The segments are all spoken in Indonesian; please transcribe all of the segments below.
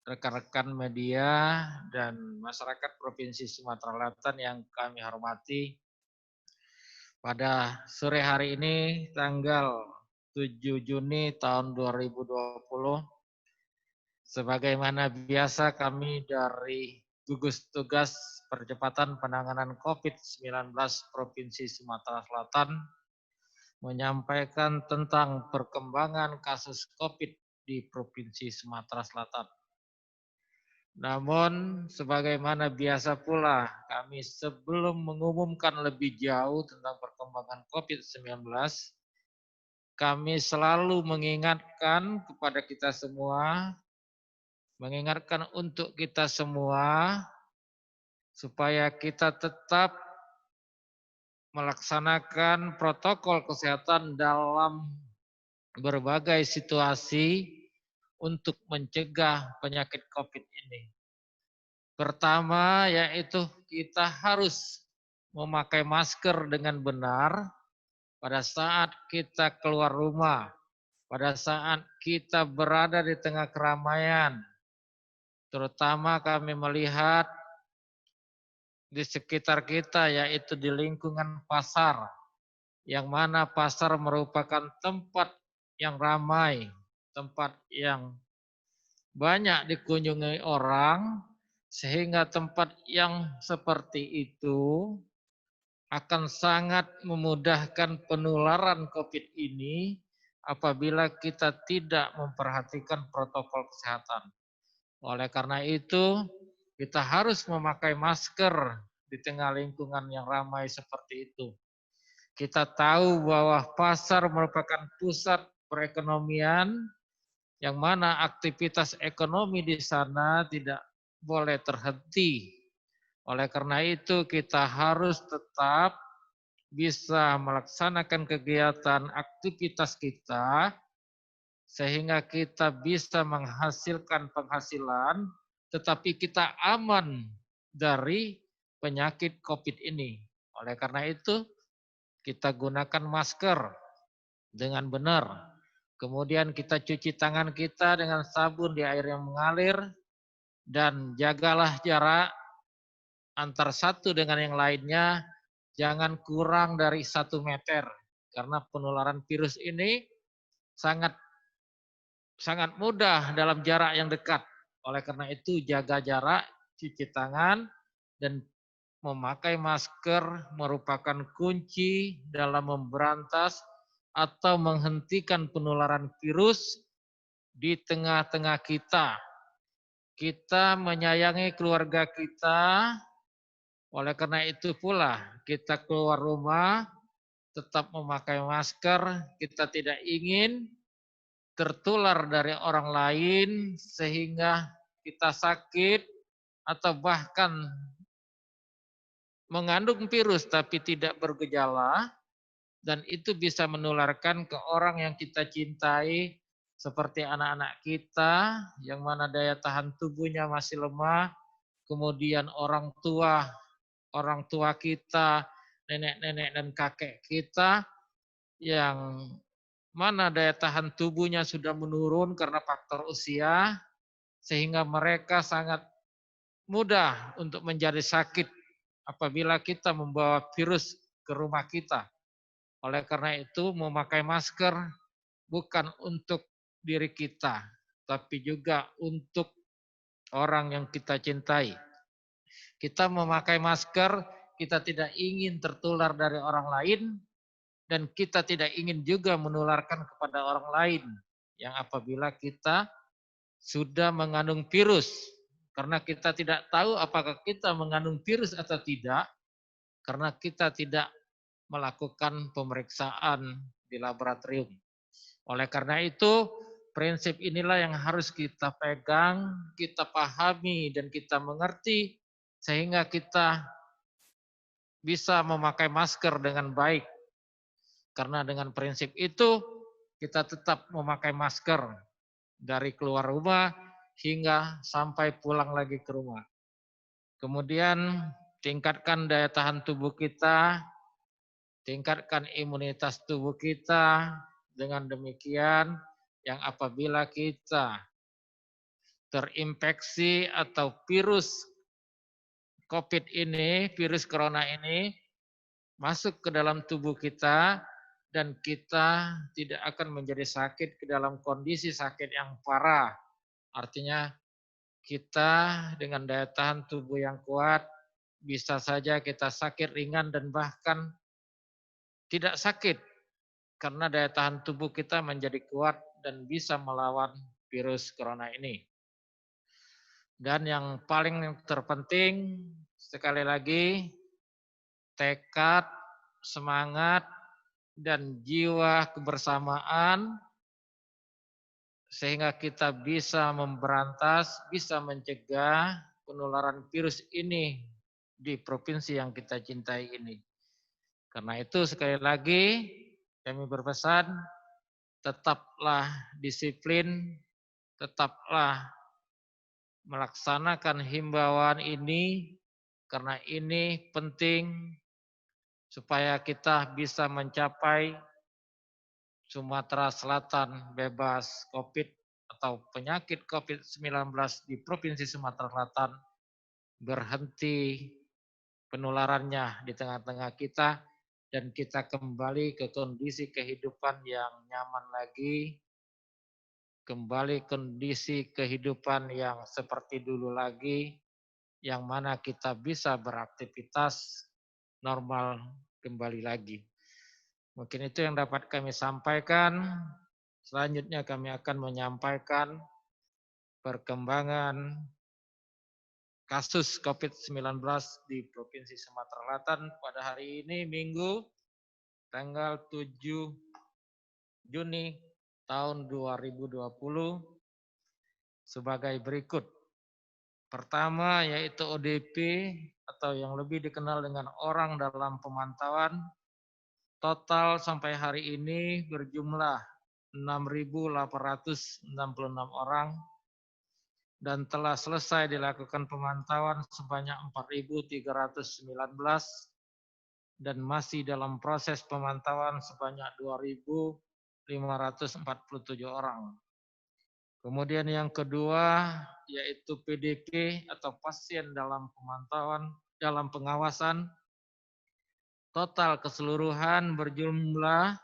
rekan-rekan media, dan masyarakat Provinsi Sumatera Selatan yang kami hormati. Pada sore hari ini tanggal 7 Juni tahun 2020, sebagaimana biasa kami dari gugus tugas percepatan penanganan COVID-19 Provinsi Sumatera Selatan menyampaikan tentang perkembangan kasus COVID di Provinsi Sumatera Selatan. Namun, sebagaimana biasa pula, kami sebelum mengumumkan lebih jauh tentang perkembangan COVID-19, kami selalu mengingatkan kepada kita semua, mengingatkan untuk kita semua, supaya kita tetap melaksanakan protokol kesehatan dalam berbagai situasi untuk mencegah penyakit COVID ini. Pertama, yaitu kita harus memakai masker dengan benar pada saat kita keluar rumah, pada saat kita berada di tengah keramaian. Terutama kami melihat di sekitar kita, yaitu di lingkungan pasar, yang mana pasar merupakan tempat yang ramai, tempat yang banyak dikunjungi orang, sehingga tempat yang seperti itu akan sangat memudahkan penularan COVID ini apabila kita tidak memperhatikan protokol kesehatan. Oleh karena itu, kita harus memakai masker di tengah lingkungan yang ramai seperti itu. Kita tahu bahwa pasar merupakan pusat perekonomian yang mana aktivitas ekonomi di sana tidak boleh terhenti. Oleh karena itu kita harus tetap bisa melaksanakan kegiatan aktivitas kita sehingga kita bisa menghasilkan penghasilan tetapi kita aman dari penyakit COVID ini. Oleh karena itu kita gunakan masker dengan benar. Kemudian kita cuci tangan kita dengan sabun di air yang mengalir dan jagalah jarak antar satu dengan yang lainnya jangan kurang dari 1 meter karena penularan virus ini sangat mudah dalam jarak yang dekat. Oleh karena itu jaga jarak, cuci tangan dan memakai masker merupakan kunci dalam memberantas atau menghentikan penularan virus di tengah-tengah kita. Kita menyayangi keluarga kita, oleh karena itu pula kita keluar rumah tetap memakai masker, kita tidak ingin tertular dari orang lain sehingga kita sakit atau bahkan mengandung virus tapi tidak bergejala dan itu bisa menularkan ke orang yang kita cintai seperti anak-anak kita yang mana daya tahan tubuhnya masih lemah, kemudian orang tua kita, nenek-nenek dan kakek kita yang mana daya tahan tubuhnya sudah menurun karena faktor usia sehingga mereka sangat mudah untuk menjadi sakit apabila kita membawa virus ke rumah kita. Oleh karena itu memakai masker bukan untuk diri kita, tapi juga untuk orang yang kita cintai. Kita memakai masker, kita tidak ingin tertular dari orang lain, dan kita tidak ingin juga menularkan kepada orang lain yang apabila kita sudah mengandung virus. Karena kita tidak tahu apakah kita mengandung virus atau tidak, karena kita tidak melakukan pemeriksaan di laboratorium. Oleh karena itu, prinsip inilah yang harus kita pegang, kita pahami, dan kita mengerti, sehingga kita bisa memakai masker dengan baik. Karena dengan prinsip itu, kita tetap memakai masker dari keluar rumah hingga sampai pulang lagi ke rumah. Kemudian tingkatkan daya tahan tubuh kita, tingkatkan imunitas tubuh kita, dengan demikian yang apabila kita terinfeksi atau virus COVID ini, virus corona ini masuk ke dalam tubuh kita dan kita tidak akan menjadi sakit ke dalam kondisi sakit yang parah. Artinya kita dengan daya tahan tubuh yang kuat bisa saja kita sakit ringan dan bahkan tidak sakit karena daya tahan tubuh kita menjadi kuat dan bisa melawan virus corona ini. Dan yang paling terpenting sekali lagi tekad, semangat, dan jiwa kebersamaan sehingga kita bisa memberantas, bisa mencegah penularan virus ini di provinsi yang kita cintai ini. Karena itu sekali lagi kami berpesan tetaplah disiplin, tetaplah melaksanakan himbauan ini karena ini penting supaya kita bisa mencapai Sumatera Selatan bebas COVID atau penyakit COVID-19 di Provinsi Sumatera Selatan berhenti penularannya di tengah-tengah kita dan kita kembali ke kondisi kehidupan yang nyaman lagi, kembali kondisi kehidupan yang seperti dulu lagi, yang mana kita bisa beraktivitas normal kembali lagi. Mungkin itu yang dapat kami sampaikan. Selanjutnya kami akan menyampaikan perkembangan kasus COVID-19 di Provinsi Sumatera Selatan pada hari ini Minggu tanggal 7 Juni tahun 2020 sebagai berikut. Pertama yaitu ODP atau yang lebih dikenal dengan orang dalam pemantauan. Total sampai hari ini berjumlah 6.866 orang dan telah selesai dilakukan pemantauan sebanyak 4.319 dan masih dalam proses pemantauan sebanyak 2.547 orang. Kemudian yang kedua yaitu PDP atau pasien dalam pemantauan dalam pengawasan. Total keseluruhan berjumlah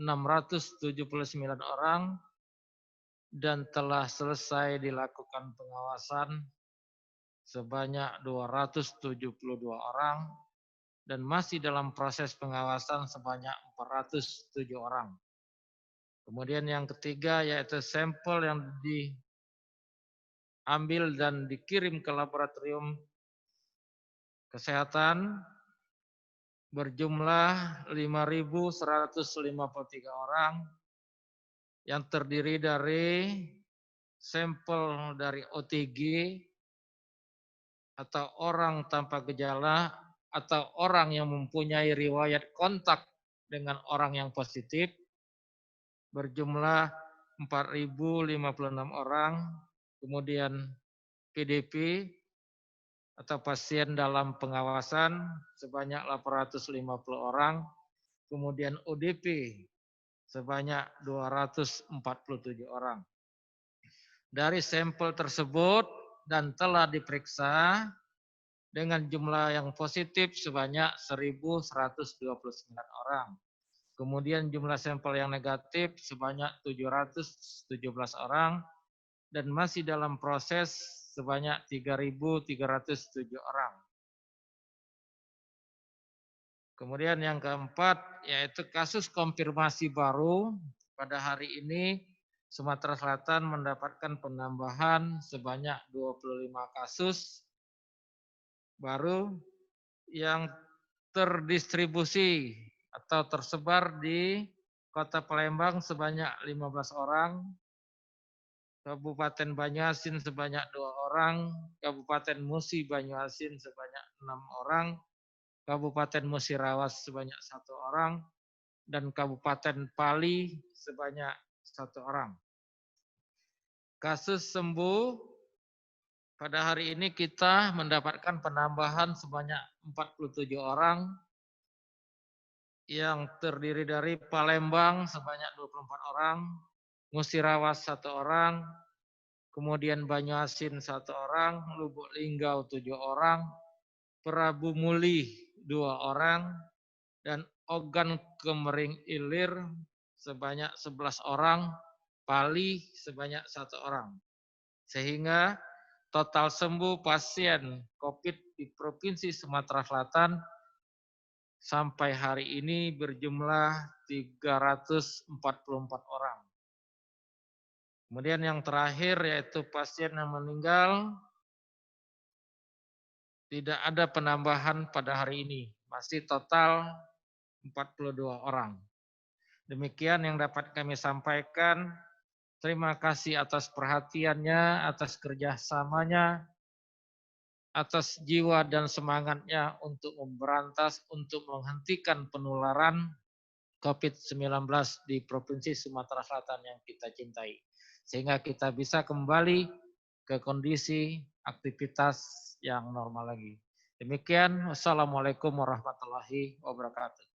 679 orang dan telah selesai dilakukan pengawasan sebanyak 272 orang dan masih dalam proses pengawasan sebanyak 407 orang. Kemudian yang ketiga yaitu sampel yang diambil dan dikirim ke laboratorium kesehatan berjumlah 5.153 orang yang terdiri dari sampel dari OTG atau orang tanpa gejala atau orang yang mempunyai riwayat kontak dengan orang yang positif berjumlah 4.056 orang, kemudian PDP atau pasien dalam pengawasan sebanyak 850 orang, kemudian ODP sebanyak 247 orang. Dari sampel tersebut dan telah diperiksa dengan jumlah yang positif sebanyak 1.129 orang. Kemudian jumlah sampel yang negatif sebanyak 717 orang dan masih dalam proses sebanyak 3.307 orang. Kemudian yang keempat yaitu kasus konfirmasi baru. Pada hari ini Sumatera Selatan mendapatkan penambahan sebanyak 25 kasus baru yang terdistribusi atau tersebar di Kota Palembang sebanyak 15 orang, Kabupaten Banyuasin sebanyak 2 orang, Kabupaten Musi Banyuasin sebanyak 6 orang, Kabupaten Musirawas sebanyak 1 orang, dan Kabupaten Pali sebanyak 1 orang. Kasus sembuh pada hari ini kita mendapatkan penambahan sebanyak 47 orang yang terdiri dari Palembang sebanyak 24 orang, Musirawas 1 orang, kemudian Banyuasin 1 orang, Lubuk Linggau 7 orang, Prabu Muli 2 orang, dan Ogan Kemering Ilir sebanyak 11 orang, Pali sebanyak 1 orang. Sehingga total sembuh pasien COVID di Provinsi Sumatera Selatan sampai hari ini berjumlah 344 orang. Kemudian yang terakhir yaitu pasien yang meninggal, tidak ada penambahan pada hari ini, masih total 42 orang. Demikian yang dapat kami sampaikan. Terima kasih atas perhatiannya, atas kerjasamanya, atas jiwa dan semangatnya untuk memberantas, untuk menghentikan penularan COVID-19 di Provinsi Sumatera Selatan yang kita cintai. Sehingga kita bisa kembali ke kondisi aktivitas yang normal lagi. Demikian, wassalamualaikum warahmatullahi wabarakatuh.